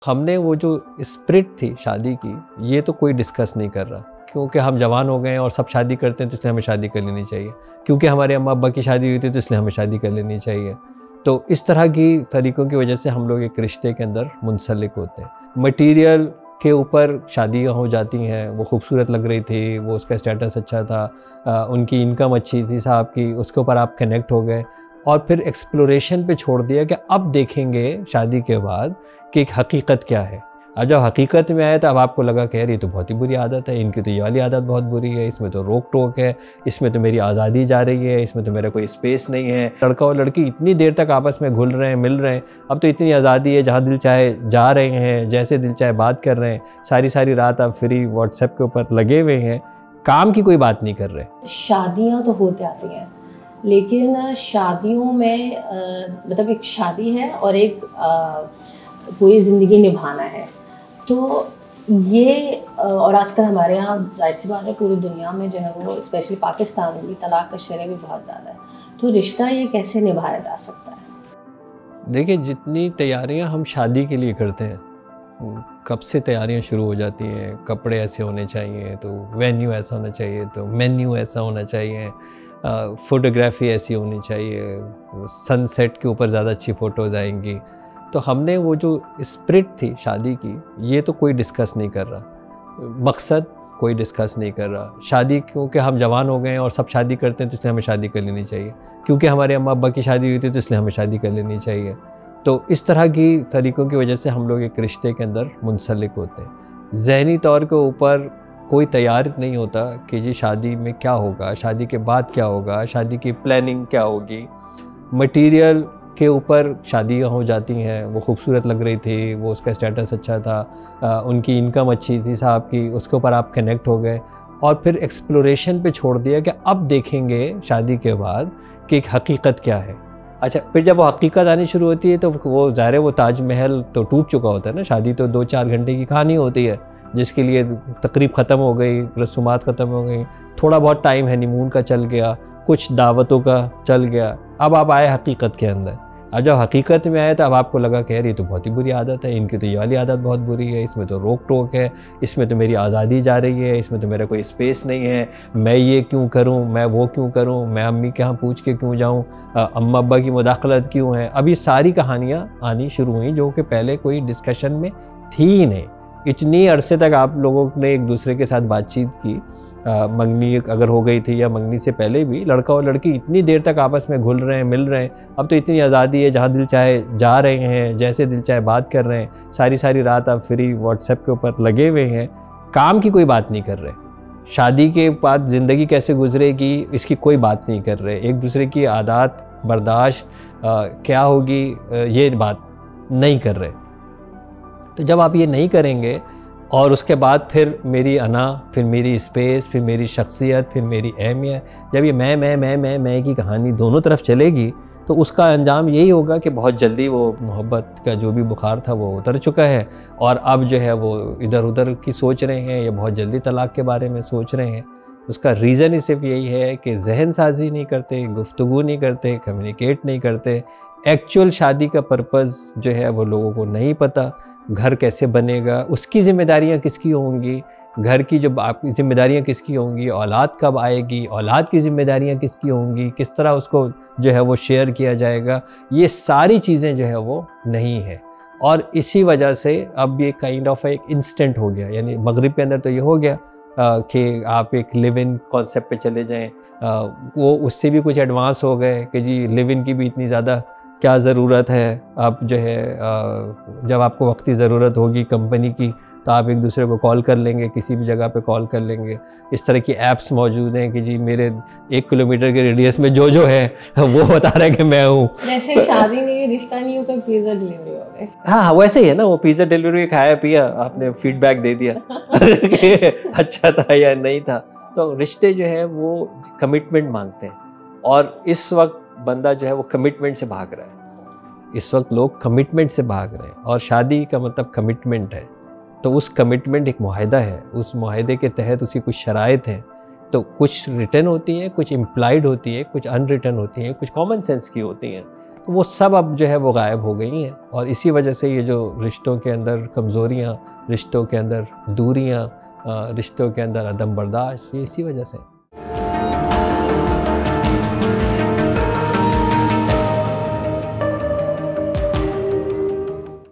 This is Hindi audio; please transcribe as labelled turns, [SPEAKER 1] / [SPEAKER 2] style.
[SPEAKER 1] हमने वो जो स्पिरिट थी शादी की, ये तो कोई डिस्कस नहीं कर रहा, क्योंकि हम जवान हो गए हैं और सब शादी करते हैं तो इसलिए हमें शादी कर लेनी चाहिए, क्योंकि हमारे अम्मा अब्बा की शादी हुई थी तो इसलिए हमें शादी कर लेनी चाहिए। तो इस तरह की तरीक़ों की वजह से हम लोग एक रिश्ते के अंदर मुंसलिक होते हैं। मटीरियल के ऊपर शादियाँ हो जाती हैं, वो खूबसूरत लग रही थी, वो उसका स्टेटस अच्छा था, उनकी इनकम अच्छी थी साहब की, उसके ऊपर आप कनेक्ट हो गए और फिर एक्सप्लोरेशन पे छोड़ दिया कि अब देखेंगे शादी के बाद कि एक हकीकत क्या है। अब जब हकीकत में आए तो अब आपको लगा कि यार ये तो बहुत ही बुरी आदत है, इनकी तो ये वाली आदत बहुत बुरी है, इसमें तो रोक टोक है, इसमें तो मेरी आज़ादी जा रही है, इसमें तो मेरा कोई स्पेस नहीं है। लड़का और लड़की इतनी देर तक आपस में घुल रहे हैं, मिल रहे हैं, अब तो इतनी आज़ादी है, जहाँ दिल चाहे जा रहे हैं, जैसे दिल चाहे बात कर रहे हैं, सारी सारी रात आप फ्री व्हाट्सएप के ऊपर लगे हुए हैं, काम की कोई बात नहीं कर रहे।
[SPEAKER 2] शादियाँ तो हो जाती हैं, लेकिन शादियों में मतलब एक शादी है और एक पूरी ज़िंदगी निभाना है। तो ये और आजकल हमारे यहाँ जाहिर सी बात है पूरी दुनिया में जो है वो स्पेशली पाकिस्तान में भी तलाक का शरह भी बहुत ज़्यादा है। तो रिश्ता ये कैसे निभाया जा सकता है?
[SPEAKER 1] देखिए, जितनी तैयारियां हम शादी के लिए करते हैं, कब से तैयारियां शुरू हो जाती हैं। कपड़े ऐसे होने चाहिए, तो वेन्यू ऐसा होना चाहिए, तो मेन्यू ऐसा होना चाहिए, फ़ोटोग्राफी ऐसी होनी चाहिए, सनसेट के ऊपर ज़्यादा अच्छी फ़ोटोज़ आएंगी। तो हमने वो जो स्पिरिट थी शादी की, ये तो कोई डिस्कस नहीं कर रहा, मकसद कोई डिस्कस नहीं कर रहा। शादी क्योंकि हम जवान हो गए हैं और सब शादी करते हैं तो इसलिए हमें शादी कर लेनी चाहिए, क्योंकि हमारे अम्मा अब्बा की शादी हुई थी तो इसलिए हमें शादी कर लेनी चाहिए। तो इस तरह की तरीक़ों की वजह से हम लोग एक रिश्ते के अंदर मुंसलिक होते हैं। ज़हनी तौर के ऊपर कोई तैयार नहीं होता कि जी शादी में क्या होगा, शादी के बाद क्या होगा, शादी की प्लानिंग क्या होगी। मटीरियल के ऊपर शादियाँ हो जाती हैं, वो खूबसूरत लग रही थी, वो उसका स्टेटस अच्छा था, उनकी इनकम अच्छी थी साहब की, उसके ऊपर आप कनेक्ट हो गए और फिर एक्सप्लोरेशन पे छोड़ दिया कि अब देखेंगे शादी के बाद कि एक हकीकत क्या है। अच्छा, फिर जब वो हकीकत आनी शुरू होती है तो वो ज़ाहिर है वो ताजमहल तो टूट चुका होता है ना। शादी तो 2-4 घंटे की कहानी होती है, जिसके लिए तकरीब ख़त्म हो गई, रसूमात ख़त्म हो गई, थोड़ा बहुत टाइम हनीमून का चल गया, कुछ दावतों का चल गया, अब आप आए हकीकत के अंदर। अब जब हकीकत में आए तो अब आपको लगा कि यार ये तो बहुत ही बुरी आदत है, इनकी तो ये वाली आदत बहुत बुरी है, इसमें तो रोक टोक है, इसमें तो मेरी आज़ादी जा रही है, इसमें तो मेरा कोई स्पेस नहीं है, मैं ये क्यों करूं, मैं वो क्यों करूं, मैं अम्मी के यहाँ पूछ के क्यों जाऊं, अम्मा अब्बा की मुदाखलत क्यों है। अब ये सारी कहानियाँ आनी शुरू हुई जो कि पहले कोई डिस्कशन में थी ही नहीं। इतनी अरसे तक आप लोगों ने एक दूसरे के साथ बातचीत की, मंगनी अगर हो गई थी या मंगनी से पहले भी लड़का और लड़की इतनी देर तक आपस में घुल रहे हैं, मिल रहे हैं, अब तो इतनी आज़ादी है, जहाँ दिल चाहे जा रहे हैं, जैसे दिल चाहे बात कर रहे हैं, सारी सारी रात आप फ्री व्हाट्सएप के ऊपर लगे हुए हैं, काम की कोई बात नहीं कर रहे। शादी के बाद ज़िंदगी कैसे गुजरेगी इसकी कोई बात नहीं कर रहे। एक दूसरे की आदत बर्दाश्त क्या होगी ये बात नहीं कर रहे। तो जब आप ये नहीं करेंगे और उसके बाद फिर मेरी अना, फिर मेरी स्पेस, फिर मेरी शख्सियत, फिर मेरी अहमियत, जब ये मैं की कहानी दोनों तरफ चलेगी तो उसका अंजाम यही होगा कि बहुत जल्दी वो मोहब्बत का जो भी बुखार था वो उतर चुका है और अब जो है वो इधर उधर की सोच रहे हैं या बहुत जल्दी तलाक के बारे में सोच रहे हैं। उसका रीज़न ही सिर्फ यही है कि जहन साजी नहीं करते, गुफ्तगू नहीं करते, कम्युनिकेट नहीं करते। एक्चुअल शादी का पर्पज़ जो है वो लोगों को नहीं पता। घर कैसे बनेगा, उसकी ज़िम्मेदारियाँ किसकी होंगी, घर की जो आपकी ज़िम्मेदारियाँ किसकी होंगी, औलाद कब आएगी, औलाद की ज़िम्मेदारियाँ किसकी होंगी, किस तरह उसको जो है वो शेयर किया जाएगा, ये सारी चीज़ें जो है वो नहीं है। और इसी वजह से अब ये काइंड ऑफ एक इंस्टेंट हो गया। यानी मगरिब के अंदर तो ये हो गया कि आप एक लिव इन कॉन्सेप्ट पे चले जाएं, वो उससे भी कुछ एडवांस हो गए कि जी लिव इन की भी इतनी ज़्यादा क्या ज़रूरत है। आप जो है जब आपको वक्ती ज़रूरत होगी कंपनी की तो आप एक दूसरे को कॉल कर लेंगे, किसी भी जगह पे कॉल कर लेंगे। इस तरह की ऐप्स मौजूद हैं कि जी मेरे 1 किलोमीटर के रेडियस में जो है वो बता रहा है कि मैं हूँ।
[SPEAKER 2] जैसे शादी नहीं, रिश्ता नहीं होगा, पिज़्ज़ा डिलीवरी हो गई।
[SPEAKER 1] हाँ, वैसे ही है ना, वो पिज़्ज़ा डिलीवरी खाया पिया, आपने फीडबैक दे दिया अच्छा था या नहीं था। तो रिश्ते जो है वो कमिटमेंट मांगते हैं और इस वक्त बंदा जो है वो कमिटमेंट से भाग रहा है। इस वक्त लोग कमिटमेंट से भाग रहे हैं और शादी का मतलब कमिटमेंट है। तो उस कमिटमेंट एक मुआहदा है, उस मुआहदे के तहत उसकी कुछ शराइत हैं। तो कुछ रिटन होती हैं, कुछ इम्प्लाइड होती हैं, कुछ अनरिटन होती हैं, कुछ कॉमन सेंस की होती हैं। तो वो सब अब जो है वो गायब हो गई हैं। और इसी वजह से ये जो रिश्तों के अंदर कमज़ोरियाँ, रिश्तों के अंदर दूरियाँ, रिश्तों के अंदर अदम बर्दाश्त, ये इसी वजह से।